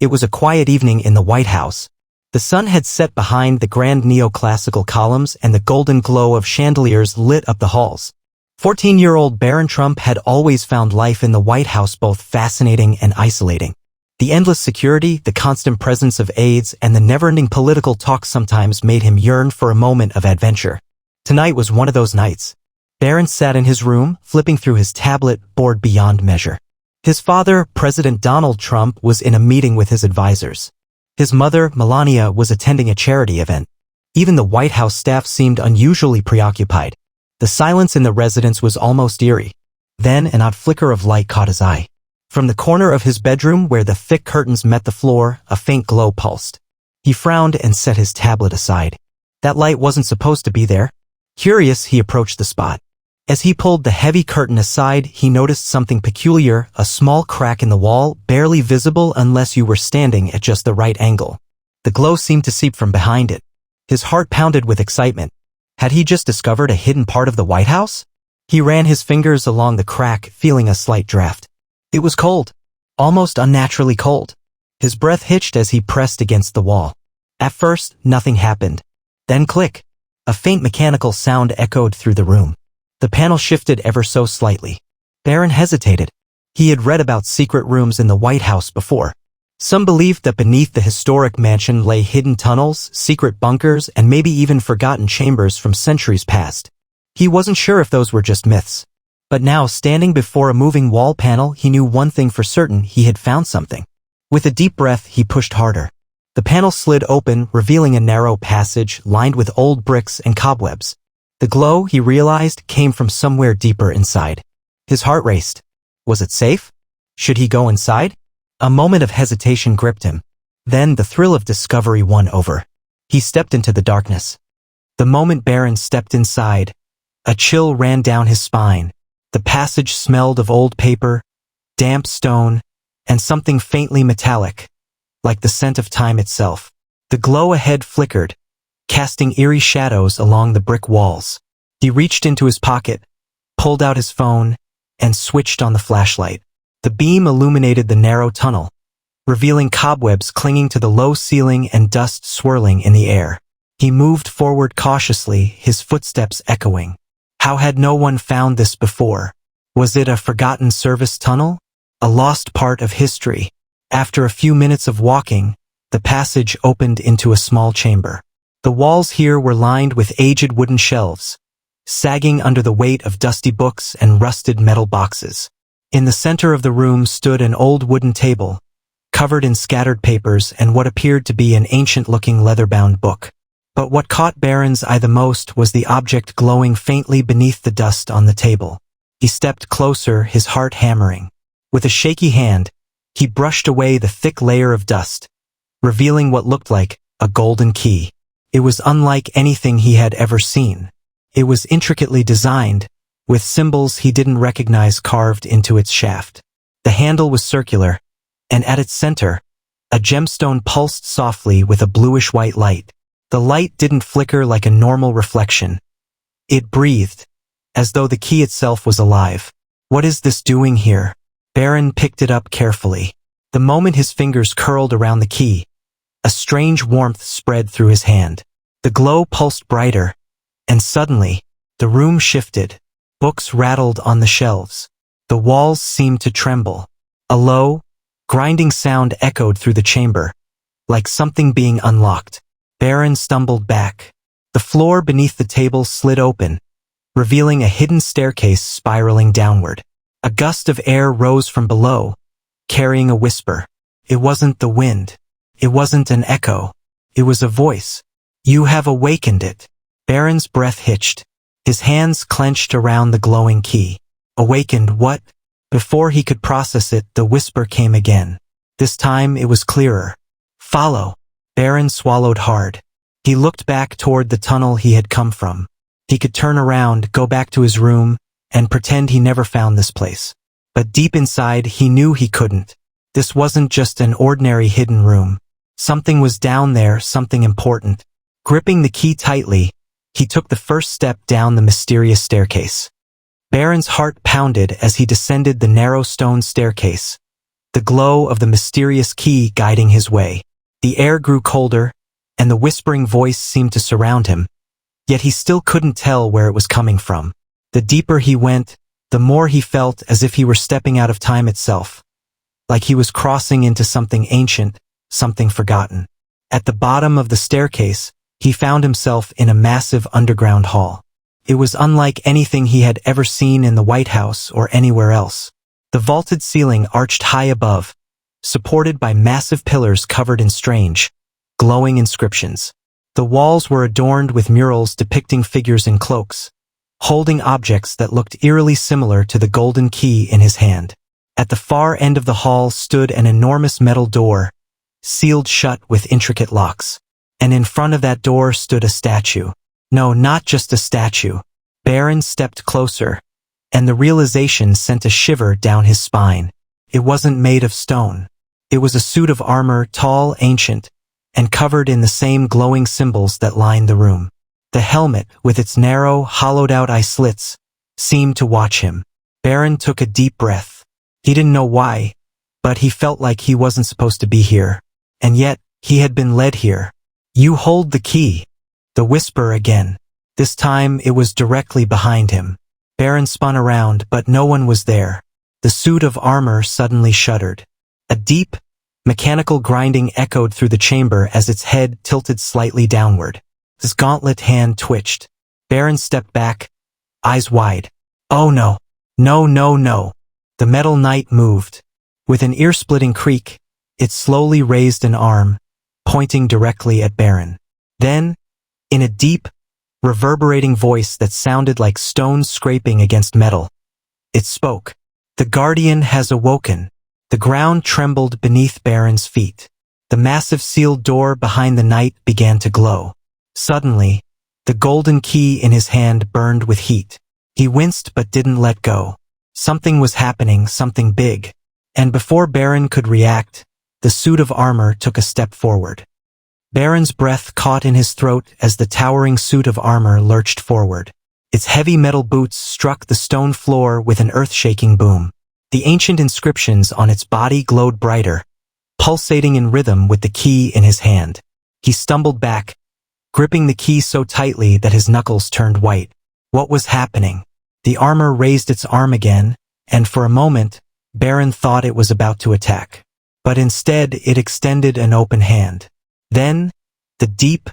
It was a quiet evening in the White House. The sun had set behind the grand neoclassical columns and the golden glow of chandeliers lit up the halls. 14-year-old Barron Trump had always found life in the White House both fascinating and isolating. The endless security, the constant presence of aides, and the never-ending political talk sometimes made him yearn for a moment of adventure. Tonight was one of those nights. Barron sat in his room, flipping through his tablet, bored beyond measure. His father, President Donald Trump, was in a meeting with his advisors. His mother, Melania, was attending a charity event. Even the White House staff seemed unusually preoccupied. The silence in the residence was almost eerie. Then an odd flicker of light caught his eye. From the corner of his bedroom where the thick curtains met the floor, a faint glow pulsed. He frowned and set his tablet aside. That light wasn't supposed to be there. Curious, he approached the spot. As he pulled the heavy curtain aside, he noticed something peculiar, a small crack in the wall, barely visible unless you were standing at just the right angle. The glow seemed to seep from behind it. His heart pounded with excitement. Had he just discovered a hidden part of the White House? He ran his fingers along the crack, feeling a slight draft. It was cold. Almost unnaturally cold. His breath hitched as he pressed against the wall. At first, nothing happened. Then click. A faint mechanical sound echoed through the room. The panel shifted ever so slightly. Barron hesitated. He had read about secret rooms in the White House before. Some believed that beneath the historic mansion lay hidden tunnels, secret bunkers, and maybe even forgotten chambers from centuries past. He wasn't sure if those were just myths. But now, standing before a moving wall panel, he knew one thing for certain: he had found something. With a deep breath, he pushed harder. The panel slid open, revealing a narrow passage lined with old bricks and cobwebs. The glow, he realized, came from somewhere deeper inside. His heart raced. Was it safe? Should he go inside? A moment of hesitation gripped him. Then the thrill of discovery won over. He stepped into the darkness. The moment Barron stepped inside, a chill ran down his spine. The passage smelled of old paper, damp stone, and something faintly metallic, like the scent of time itself. The glow ahead flickered, casting eerie shadows along the brick walls. He reached into his pocket, pulled out his phone, and switched on the flashlight. The beam illuminated the narrow tunnel, revealing cobwebs clinging to the low ceiling and dust swirling in the air. He moved forward cautiously, his footsteps echoing. How had no one found this before? Was it a forgotten service tunnel? A lost part of history? After a few minutes of walking, the passage opened into a small chamber. The walls here were lined with aged wooden shelves, sagging under the weight of dusty books and rusted metal boxes. In the center of the room stood an old wooden table, covered in scattered papers and what appeared to be an ancient-looking leather-bound book. But what caught Barron's eye the most was the object glowing faintly beneath the dust on the table. He stepped closer, his heart hammering. With a shaky hand, he brushed away the thick layer of dust, revealing what looked like a golden key. It was unlike anything he had ever seen. It was intricately designed, with symbols he didn't recognize carved into its shaft. The handle was circular, and at its center, a gemstone pulsed softly with a bluish-white light. The light didn't flicker like a normal reflection. It breathed, as though the key itself was alive. What is this doing here? Barron picked it up carefully. The moment his fingers curled around the key, a strange warmth spread through his hand. The glow pulsed brighter, and suddenly, the room shifted. Books rattled on the shelves. The walls seemed to tremble. A low, grinding sound echoed through the chamber, like something being unlocked. Barron stumbled back. The floor beneath the table slid open, revealing a hidden staircase spiraling downward. A gust of air rose from below, carrying a whisper. It wasn't the wind. It wasn't an echo. It was a voice. You have awakened it. Barron's breath hitched. His hands clenched around the glowing key. Awakened what? Before he could process it, the whisper came again. This time it was clearer. Follow. Barron swallowed hard. He looked back toward the tunnel he had come from. He could turn around, go back to his room, and pretend he never found this place. But deep inside, he knew he couldn't. This wasn't just an ordinary hidden room. Something was down there, something important. Gripping the key tightly, he took the first step down the mysterious staircase. Barron's heart pounded as he descended the narrow stone staircase. The the glow of the mysterious key guiding his way. The air grew colder, and the whispering voice seemed to surround him, yet he still couldn't tell where it was coming from. The deeper he went, the more he felt as if he were stepping out of time itself, like he was crossing into something ancient, something forgotten. At the bottom of the staircase, he found himself in a massive underground hall. It was unlike anything he had ever seen in the White House or anywhere else. The vaulted ceiling arched high above, supported by massive pillars covered in strange, glowing inscriptions. The walls were adorned with murals depicting figures in cloaks, holding objects that looked eerily similar to the golden key in his hand. At the far end of the hall stood an enormous metal door, sealed shut with intricate locks. And in front of that door stood a statue. No, not just a statue. Barron stepped closer, and the realization sent a shiver down his spine. It wasn't made of stone. It was a suit of armor, tall, ancient, and covered in the same glowing symbols that lined the room. The helmet, with its narrow, hollowed-out eye slits, seemed to watch him. Barron took a deep breath. He didn't know why, but he felt like he wasn't supposed to be here. And yet, he had been led here. "You hold the key." The whisper again. This time it was directly behind him. Barron spun around, but no one was there. The suit of armor suddenly shuddered. A deep, mechanical grinding echoed through the chamber as its head tilted slightly downward. His gauntlet hand twitched. Barron stepped back, eyes wide. "Oh no. No, no, no." The metal knight moved. With an ear-splitting creak, it slowly raised an arm, pointing directly at Barron. Then, in a deep, reverberating voice that sounded like stones scraping against metal, it spoke. "The Guardian has awoken." The ground trembled beneath Barron's feet. The massive sealed door behind the knight began to glow. Suddenly, the golden key in his hand burned with heat. He winced but didn't let go. Something was happening, something big. And before Barron could react, the suit of armor took a step forward. Barron's breath caught in his throat as the towering suit of armor lurched forward. Its heavy metal boots struck the stone floor with an earth-shaking boom. The ancient inscriptions on its body glowed brighter, pulsating in rhythm with the key in his hand. He stumbled back, gripping the key so tightly that his knuckles turned white. What was happening? The armor raised its arm again, and for a moment, Barron thought it was about to attack. But instead, it extended an open hand. Then, the deep,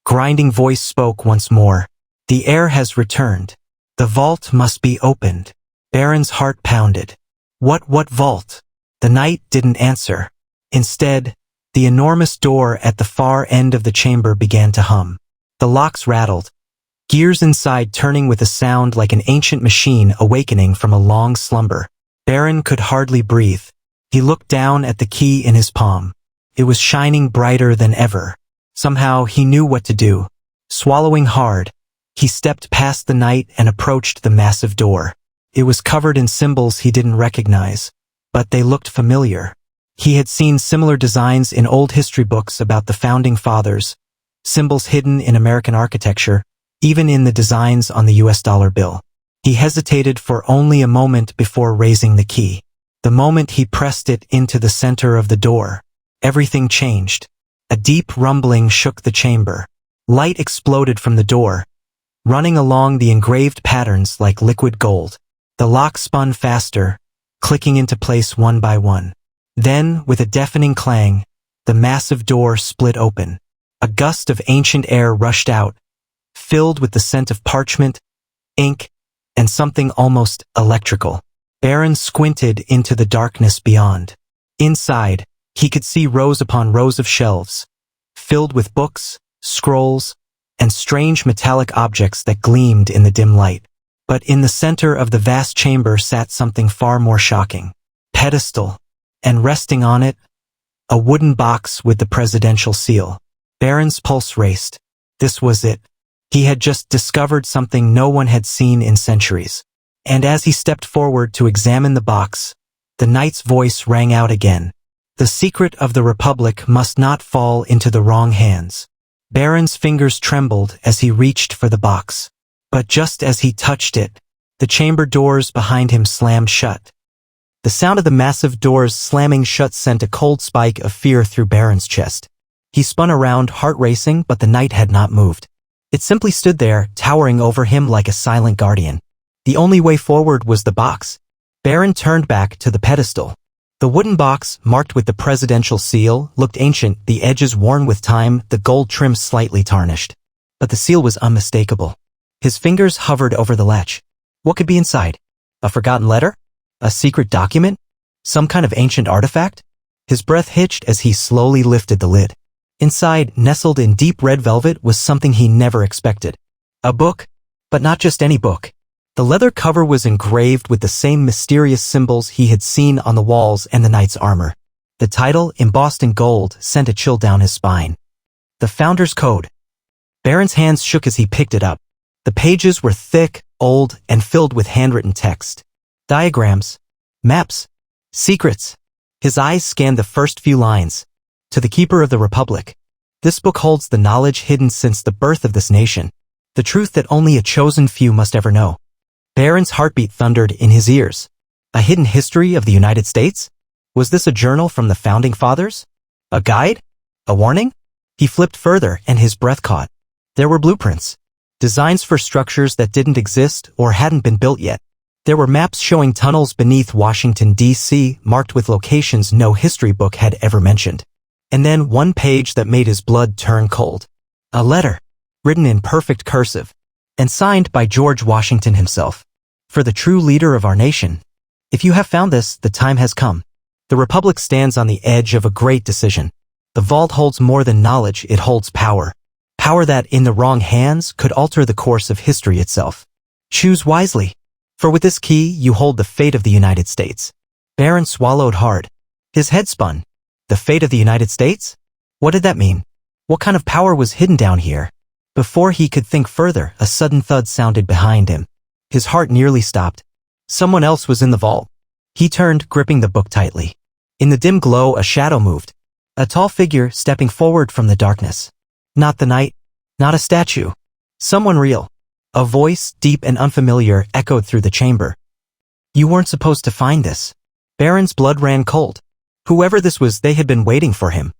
grinding voice spoke once more. "The heir has returned. The vault must be opened." Barron's heart pounded. What vault?" The knight didn't answer. Instead, the enormous door at the far end of the chamber began to hum. The locks rattled, gears inside turning with a sound like an ancient machine awakening from a long slumber. Barron could hardly breathe. He looked down at the key in his palm. It was shining brighter than ever. Somehow he knew what to do. Swallowing hard, he stepped past the knight and approached the massive door. It was covered in symbols he didn't recognize, but they looked familiar. He had seen similar designs in old history books about the founding fathers, symbols hidden in American architecture, even in the designs on the US dollar bill. He hesitated for only a moment before raising the key. The moment he pressed it into the center of the door, everything changed. A deep rumbling shook the chamber. Light exploded from the door, running along the engraved patterns like liquid gold. The lock spun faster, clicking into place one by one. Then, with a deafening clang, the massive door split open. A gust of ancient air rushed out, filled with the scent of parchment, ink, and something almost electrical. Barron squinted into the darkness beyond. Inside, he could see rows upon rows of shelves, filled with books, scrolls, and strange metallic objects that gleamed in the dim light. But in the center of the vast chamber sat something far more shocking. Pedestal, and resting on it, a wooden box with the presidential seal. Barron's pulse raced. This was it. He had just discovered something no one had seen in centuries. And as he stepped forward to examine the box, the knight's voice rang out again. The secret of the Republic must not fall into the wrong hands. Barron's fingers trembled as he reached for the box. But just as he touched it, the chamber doors behind him slammed shut. The sound of the massive doors slamming shut sent a cold spike of fear through Barron's chest. He spun around, heart racing, but the knight had not moved. It simply stood there, towering over him like a silent guardian. The only way forward was the box. Barron turned back to the pedestal. The wooden box, marked with the presidential seal, looked ancient, the edges worn with time, the gold trim slightly tarnished. But the seal was unmistakable. His fingers hovered over the latch. What could be inside? A forgotten letter? A secret document? Some kind of ancient artifact? His breath hitched as he slowly lifted the lid. Inside, nestled in deep red velvet, was something he never expected. A book, but not just any book. The leather cover was engraved with the same mysterious symbols he had seen on the walls and the knight's armor. The title, embossed in gold, sent a chill down his spine. The Founder's Code. Barron's hands shook as he picked it up. The pages were thick, old, and filled with handwritten text. Diagrams, maps, secrets. His eyes scanned the first few lines. To the Keeper of the Republic. This book holds the knowledge hidden since the birth of this nation. The truth that only a chosen few must ever know. Barron's heartbeat thundered in his ears. A hidden history of the United States? Was this a journal from the Founding Fathers? A guide? A warning? He flipped further and his breath caught. There were blueprints. Designs for structures that didn't exist or hadn't been built yet. There were maps showing tunnels beneath Washington, D.C., marked with locations no history book had ever mentioned. And then one page that made his blood turn cold. A letter, written in perfect cursive, and signed by George Washington himself. For the true leader of our nation. If you have found this, the time has come. The Republic stands on the edge of a great decision. The vault holds more than knowledge, it holds power. Power that, in the wrong hands, could alter the course of history itself. Choose wisely. For with this key, you hold the fate of the United States. Barron swallowed hard. His head spun. The fate of the United States? What did that mean? What kind of power was hidden down here? Before he could think further, a sudden thud sounded behind him. His heart nearly stopped. Someone else was in the vault. He turned, gripping the book tightly. In the dim glow, a shadow moved. A tall figure stepping forward from the darkness. Not the knight. Not a statue. Someone real. A voice, deep and unfamiliar, echoed through the chamber. You weren't supposed to find this. Barron's blood ran cold. Whoever this was, they had been waiting for him.